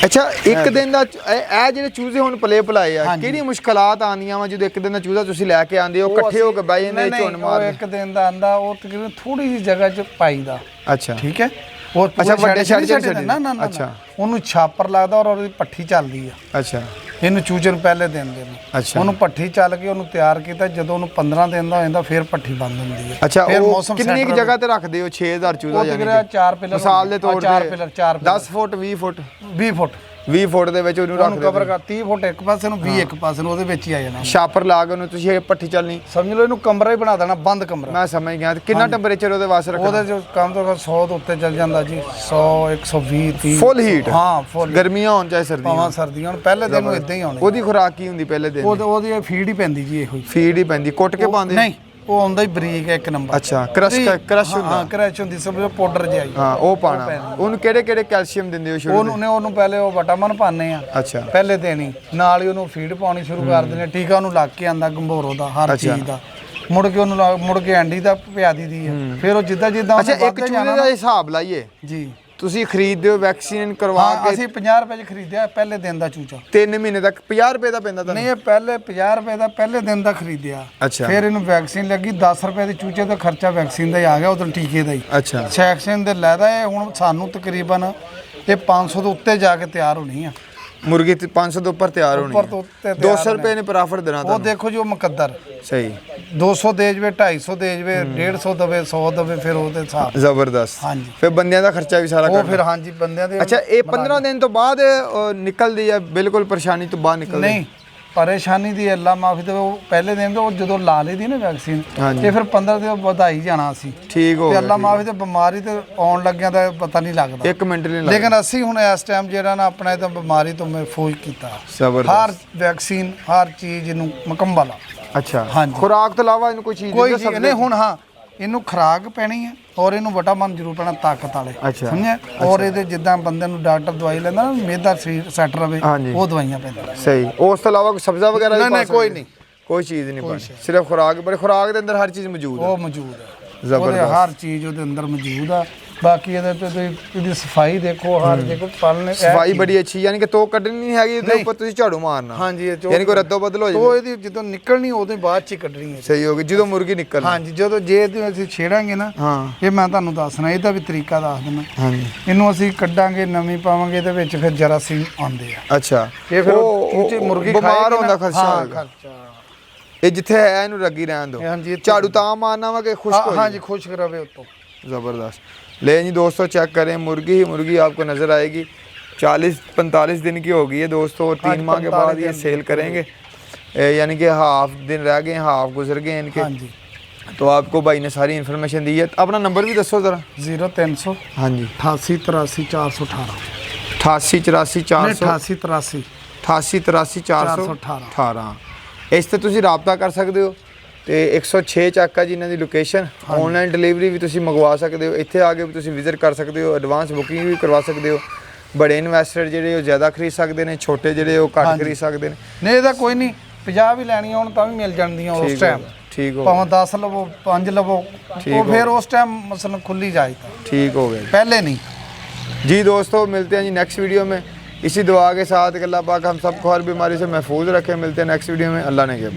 ਅੱਛਾ ਇੱਕ ਦਿਨ ਦਾ ਇਹ ਜਿਹੜੇ ਚੂਜ਼ੇ ਹੁਣ ਪਲੇ ਪਲਾਏ ਆ ਕਿਹੜੀ ਮੁਸ਼ਕਲਾਤ ਆਉਂਦੀਆਂ ਵਾ ਜਦੋਂ ਇੱਕ ਦਿਨ ਦਾ ਚੂਜ਼ਾ ਤੁਸੀਂ ਲੈ ਕੇ ਆਉਂਦੇ ਹੋ ਇਕੱਠੇ ਹੋ ਕੇ ਬਹਿ ਜਾਂਦੇ ਝੁੰਡ ਮਾਰਦੇ? ਇੱਕ ਦਿਨ ਦਾ ਆਂਦਾ ਉਹ ਤਕਰੀਬਨ ਥੋੜੀ ਜਿਹੀ ਜਗ੍ਹਾ 'ਚ ਪਾਈਦਾ। ਅੱਛਾ ਠੀਕ ਹੈ। ਉਹ ਅੱਛਾ ਵੱਡੇ ਛੱਡ ਨਾ ਨਾ ਨਾ ਅੱਛਾ ਉਹਨੂੰ ਛਾਪਰ ਲੱਗਦਾ ਔਰ ਉਹਦੀ ਪੱਠੀ ਚੱਲਦੀ ਆ। ਅੱਛਾ ਇਹਨੂੰ ਚੂਜੇ ਨੂੰ ਪਹਿਲੇ ਦਿਨ ਦੇ ਅੱਛਾ ਉਹਨੂੰ ਪੱਠੀ ਚੱਲ ਕੇ ਉਹਨੂੰ ਤਿਆਰ ਕੀਤਾ, ਜਦੋਂ ਉਹਨੂੰ 15 ਦਿਨ ਦਾ ਹੋ ਜਾਂਦਾ ਫਿਰ ਪੱਠੀ ਬੰਦ ਹੁੰਦੀ ਹੈ। ਅੱਛਾ ਉਹ ਕਿੰਨੀ ਕੁ ਜਗ੍ਹਾ ਤੇ ਰੱਖਦੇ ਹੋ? 6000 ਚੂਜ਼ਾ ਯਾਨੀ ਕਿ 4 ਪਿਲਰ ਮਿਸਾਲ ਦੇ ਤੌਰ ਤੇ 4 ਪਿਲਰ 10 ਫੁੱਟ 20 ਫੁੱਟ 20 ਫੁੱਟ 20 ਫੁੱਟ ਦੇ ਵਿੱਚ ਉਹਨੂੰ ਰੱਖ ਕਵਰ ਕਰ 30 ਫੁੱਟ ਇੱਕ ਪਾਸੇ ਨੂੰ 20 ਇੱਕ ਪਾਸੇ ਨੂੰ, ਉਹਦੇ ਵਿੱਚ ਹੀ ਆ ਜਾਣਾ ਛਾਪਰ ਲਾ ਕੇ ਉਹਨੂੰ ਤੁਸੀਂ ਪੱਠੀ ਚੱਲਣੀ। ਸਮਝ ਲਓ ਇਹਨੂੰ ਕਮਰਾ ਹੀ ਬਣਾ ਦੇਣਾ, ਬੰਦ ਕਮਰਾ। ਮੈਂ ਸਮਝ ਗਿਆ। ਕਿੰਨਾ ਟੈਂਪਰੇਚਰ ਉਹਦੇ ਵਾਸਤੇ ਰੱਖਣਾ? ਉਹਦੇ ਚ ਕਮ ਤੋਂ ਕਮ 100 ਤੋਂ ਉੱਤੇ ਚੱਲ ਜਾਂਦਾ ਜੀ, 100 120 30 ਫੁੱਲ ਹੀਟ। ਹਾਂ ਫੁੱਲ ਗਰਮੀਆਂ ਹੋਣ ਚਾਹੇ ਸਰਦੀਆਂ ਭਾਵੇਂ ਸਰਦੀਆਂ ਹੁਣ ਪਹਿਲੇ ਦਿਨ ਨੂੰ ਇਦਾਂ ਹੀ ਆਉਣੇ। ਉਹਦੀ ਖੁਰਾਕ ਕੀ ਹੁੰਦੀ ਪਹਿਲੇ ਦਿਨ? ਉਹਦੀ ਫੀਡ ਹੀ ਪੈਂਦੀ ਜੀ, ਇਹੋ ਹੀ ਫੀਡ ਹੀ ਪੈਂਦੀ। ਕੁੱਟ ਕੇ ਪਾਉਂਦੇ? ਨਹੀਂ ਉਹ ਆਉਂਦਾ ਹੀ ਬਰੀਕ ਇੱਕ ਨੰਬਰ। ਅੱਛਾ ਕ੍ਰਸ਼ ਹੁੰਦਾ? ਹਾਂ ਕ੍ਰਸ਼ ਹੁੰਦੀ ਸਭ ਪਾਊਡਰ ਜਿਹਾ ਹੀ। ਹਾਂ ਉਹ ਪਾਣਾ। ਉਹਨੂੰ ਕਿਹੜੇ ਕਿਹੜੇ ਕੈਲਸ਼ੀਅਮ ਦਿੰਦੇ ਹੋ ਸ਼ੁਰੂ? ਉਹਨੂੰ ਪਹਿਲੇ ਉਹ ਵਿਟਾਮਿਨ ਪਾਉਂਦੇ ਆ। ਅੱਛਾ ਪਹਿਲੇ ਦਿਨ ਹੀ ਨਾਲ ਹੀ ਉਹਨੂੰ ਫੀਡ ਪਾਉਣੀ ਸ਼ੁਰੂ ਕਰ ਦਿੰਦੇ। ਟੀਕਾ ਉਹਨੂੰ ਲੱਗ ਕੇ ਆਂਦਾ ਗੰਭੋਰੋ ਦਾ ਹਰ ਚੀਜ਼ ਦਾ। ਮੁੜ ਕੇ ਉਹਨੂੰ ਮੁੜ ਕੇ ਐਂਡੀ ਦਾ ਪਿਆ ਦੀ ਹੈ। ਫਿਰ ਉਹ ਜਿੱਦਾਂ ਅੱਛਾ ਇੱਕ ਚੂਜ਼ੇ ਦਾ ਹਿਸਾਬ ਲਾਈਏ ਜੀ, ਤੁਸੀਂ ਖਰੀਦਦੇ ਹੋ ਵੈਕਸੀਨ ਕਰਵਾ ਕੇ? ਅਸੀਂ 50 ਰੁਪਏ 'ਚ ਖਰੀਦਿਆ ਪਹਿਲੇ ਦਿਨ ਦਾ ਚੂਚਾ। 3 ਮਹੀਨੇ ਤੱਕ 50 ਰੁਪਏ ਦਾ ਪੈਂਦਾ ਤੁਹਾਨੂੰ? ਨਹੀਂ ਇਹ ਪਹਿਲੇ 50 ਰੁਪਏ ਦਾ ਪਹਿਲੇ ਦਿਨ ਦਾ ਖਰੀਦਿਆ। ਅੱਛਾ ਫਿਰ ਇਹਨੂੰ ਵੈਕਸੀਨ ਲੱਗੀ 10 ਰੁਪਏ ਦੇ ਚੂਚੇ ਦਾ ਖਰਚਾ ਵੈਕਸੀਨ ਦਾ ਹੀ ਆ ਗਿਆ, ਉਦੋਂ ਟੀਕੇ ਦਾ ਹੀ। ਅੱਛਾ ਸੈਕਸ਼ਨ ਦੇ ਲੈਦਾ ਇਹ ਹੁਣ ਸਾਨੂੰ ਤਕਰੀਬਨ ਇਹ 500 ਤੋਂ ਉੱਤੇ ਜਾ ਕੇ ਤਿਆਰ ਹੋਣੀ ਆ ਮੁਰਗੀ। 500 ਤੋਂ ਉੱਪਰ ਤਿਆਰ ਹੋਣੀ ਉੱਪਰ ਤੋਂ ਉੱਤੇ 200 ਰੁਪਏ ਨੇ ਪ੍ਰੋਫਿਟ ਦੇਣਾ ਉਹ ਤੁਹਾਨੂੰ। ਦੇਖੋ ਜੀ ਉਹ ਮੁਕੱਦਰ ਸਹੀ 200 ਦੇ ਜਵੇ 250 ਦੇ ਜਵੇ 150 ਦਵੇ 100 ਦਵੇ ਫਿਰ ਉਹਦੇ ਹਿਸਾਬ। ਜ਼ਬਰਦਸਤ। ਹਾਂਜੀ ਫਿਰ ਬੰਦਿਆਂ ਦਾ ਖਰਚਾ ਵੀ ਸਾਰਾ ਉਹ ਫਿਰ ਹਾਂਜੀ ਬੰਦਿਆਂ ਦੇ। ਅੱਛਾ ਇਹ 15 ਦਿਨ ਤੋਂ ਬਾਅਦ ਨਿਕਲਦੀ ਹੈ ਬਿਲਕੁਲ ਪਰੇਸ਼ਾਨੀ ਤੋਂ ਬਾਹਰ ਨਿਕਲਦੀ? ਨਹੀਂ ਪਰੇਸ਼ਾਨੀ ਦੀ ਅੱਲਾ ਮਾਫੀ ਦੇ ਉਹ ਪਹਿਲੇ ਦਿਨ ਤੋਂ ਜਦੋਂ ਲਾ ਲਈ ਦੀ ਨਾ ਵੈਕਸੀਨ ਤੇ ਫਿਰ 15 ਦਿਨ ਵਧਾਈ ਜਾਣਾ ਸੀ। ਠੀਕ ਹੋ ਗਿਆ। ਤੇ ਅੱਲਾ ਮਾਫੀ ਤੇ ਬਿਮਾਰੀ ਤੇ ਆਉਣ ਲੱਗਿਆ ਤਾਂ ਪਤਾ ਨਹੀਂ ਲੱਗਦਾ, 1 ਮਿੰਟ ਨਹੀਂ ਲੱਗਦਾ। ਲੇਕਿਨ ਅਸੀਂ ਹੁਣ ਇਸ ਟਾਈਮ ਜਿਹੜਾ ਨਾ ਆਪਣਾ ਇਹ ਬਿਮਾਰੀ ਤੋਂ ਮਹਿਫੂਜ਼ ਕੀਤਾ। ਹਰ ਵੈਕਸੀਨ ਹਰ ਚੀਜ਼ ਨੂੰ ਮੁਕੰਮਲ ਆ। ਅੱਛਾ ਖੁਰਾਕ ਤੋਂ ਇਲਾਵਾ ਇਹਨੂੰ ਕੋਈ ਚੀਜ਼ ਨਹੀਂ ਹੁਣ? ਹਾਂ ਇਹਨੂੰ ਖੁਰਾਕ ਪੈਣੀ ਹੈ ਔਰ ਇਹਨੂੰ ਵਿਟਾਮਿਨ ਜ਼ਰੂਰ ਪੈਣਾ ਤਾਕਤ ਵਾਲੇ, ਸਮਝਿਆ? ਔਰ ਇਹਦੇ ਜਿੱਦਾਂ ਬੰਦੇ ਨੂੰ ਡਾਕਟਰ ਦਵਾਈ ਲੈਂਦਾ ਨਾ ਮੇਦਾ ਸਰੀਰ ਸੈੱਟ ਰਵੇ ਉਹ ਦਵਾਈਆਂ ਪੈਂਦੀਆਂ। ਸਹੀ। ਉਸ ਤੋਂ ਇਲਾਵਾ ਕੋਈ ਸਬਜ਼ਾ ਵਗੈਰਾ ਨਹੀਂ ਕੋਈ ਨਹੀਂ, ਕੋਈ ਚੀਜ਼ ਨਹੀਂ ਪਾਣੀ, ਸਿਰਫ ਖੁਰਾਕ। ਬੜੇ ਖੁਰਾਕ ਦੇ ਅੰਦਰ ਹਰ ਚੀਜ਼ ਮੌਜੂਦ ਹੈ। ਉਹ ਮੌਜੂਦ ਹੈ ਜ਼ਬਰਦਸਤ, ਹਰ ਚੀਜ਼ ਉਹਦੇ ਅੰਦਰ ਮੌਜੂਦ ਆ। ਬਾਕੀ ਇਹਦੇ ਤੇ ਇਹਦੀ ਸਫਾਈ ਦੇਖੋ, ਹਰ ਦੇਖੋ ਪਾਲਣੇ ਸਫਾਈ ਬੜੀ ਅੱਛੀ, ਯਾਨੀ ਕਿ ਤੋ ਕੱਢਣੀ ਨਹੀਂ ਹੈਗੀ ਇਹਦੇ ਉੱਪਰ ਤੁਸੀਂ ਝਾੜੂ ਮਾਰਨਾ। ਹਾਂਜੀ ਯਾਨੀ ਕੋਈ ਰੱਦੋ ਬਦਲ ਹੋ ਜਾਵੇ ਉਹ ਇਹਦੀ ਜਦੋਂ ਨਿਕਲਣੀ ਉਹਦੇ ਬਾਅਦ ਚ ਹੀ ਕੱਢਣੀ ਹੈ। ਸਹੀ ਹੋ ਗਈ ਜਦੋਂ ਮੁਰਗੀ ਨਿਕਲਣੀ। ਹਾਂਜੀ ਜਦੋਂ ਜੇ ਅਸੀਂ ਛੇੜਾਂਗੇ ਨਾ ਇਹ ਮੈਂ ਤੁਹਾਨੂੰ ਦੱਸਣਾ ਇਹਦਾ ਵੀ ਤਰੀਕਾ ਦੱਸ ਦਿੰਦਾ। ਹਾਂਜੀ ਇਹਨੂੰ ਅਸੀਂ ਕੱਢਾਂਗੇ ਨਵੀਂ ਪਾਵਾਂਗੇ ਇਹਦੇ ਵਿੱਚ ਫਿਰ ਜਰਾਸੀਮ ਆਉਂਦੇ ਆ। ਅੱਛਾ ਇਹ ਫਿਰ ਉਹ ਮੁਰਗੀ ਬਿਮਾਰ ਹੋਣ ਦਾ ਖਰਚਾ ਇਹ ਜਿੱਥੇ ਹੈ ਇਹਨੂੰ ਲੱਗੀ ਰਹਿਣ ਦਿਓ। ਝਾੜੂ ਤਾਂ ਮਾਰਨਾ ਵਾ ਕਿ ਖੁਸ਼ਕ ਹੋ? ਹਾਂਜੀ ਖੁਸ਼ਕ ਰਵੇ ਉੱਤੋਂ। ज़बरदस्त। ले जी दोस्तों चेक करें, मुर्गी ही मुर्गी आपको नज़र आएगी। 40-45 दिन की हो गई है दोस्तों और 3 माह के बाद ये सेल करेंगे, यानी कि हाफ दिन रह गए, हाफ गुजर गए इनके। तो आपको भाई ने सारी इन्फॉर्मेशन दी है। अपना नंबर भी दसो ज़रा। 0300 हाँ जी 88 83 418 88 84 488 83 88 83 418 इस ते तुसी राबता कर सकते हो। ਤੇ 106 ਚੱਕਾ ਜੀ ਇਹਨਾਂ ਦੀ ਲੋਕੇਸ਼ਨ। ਆਨਲਾਈਨ ਡਿਲੀਵਰੀ ਵੀ ਤੁਸੀਂ ਮੰਗਵਾ ਸਕਦੇ ਹੋ, ਇੱਥੇ ਆ ਕੇ ਵੀ ਤੁਸੀਂ ਵਿਜ਼ਿਟ ਕਰ ਸਕਦੇ ਹੋ, ਐਡਵਾਂਸ ਬੁਕਿੰਗ ਵੀ ਕਰਵਾ ਸਕਦੇ ਹੋ। ਬੜੇ ਇਨਵੈਸਟਰ ਜਿਹੜੇ ਉਹ ਜ਼ਿਆਦਾ ਖਰੀਦ ਸਕਦੇ ਨੇ, ਛੋਟੇ ਜਿਹੜੇ ਉਹ ਘੱਟ ਖਰੀਦ ਸਕਦੇ ਨੇ। ਨਹੀਂ ਇਹਦਾ ਕੋਈ ਨਹੀਂ, 50 ਵੀ ਲੈਣੀਆਂ ਹੁਣ ਤਾਂ ਵੀ ਮਿਲ ਜਾਣਦੀਆਂ ਉਸ ਟਾਈਮ। ਠੀਕ ਹੋ, ਭਾਵੇਂ 10 ਲਵੋ 5 ਲਵੋ, ਉਹ ਫਿਰ ਉਸ ਟਾਈਮ ਮਸलन खुली जाए था। ठीक हो गया, पहले नहीं जी। दोस्तों मिलते हैं जी नेक्स्ट वीडियो में इसी दुआ के साथ कि अल्लाह पाक हम सबको हर बीमारी से महफूज रखे। मिलते हैं नेक्स्ट वीडियो में। अल्लाह ने के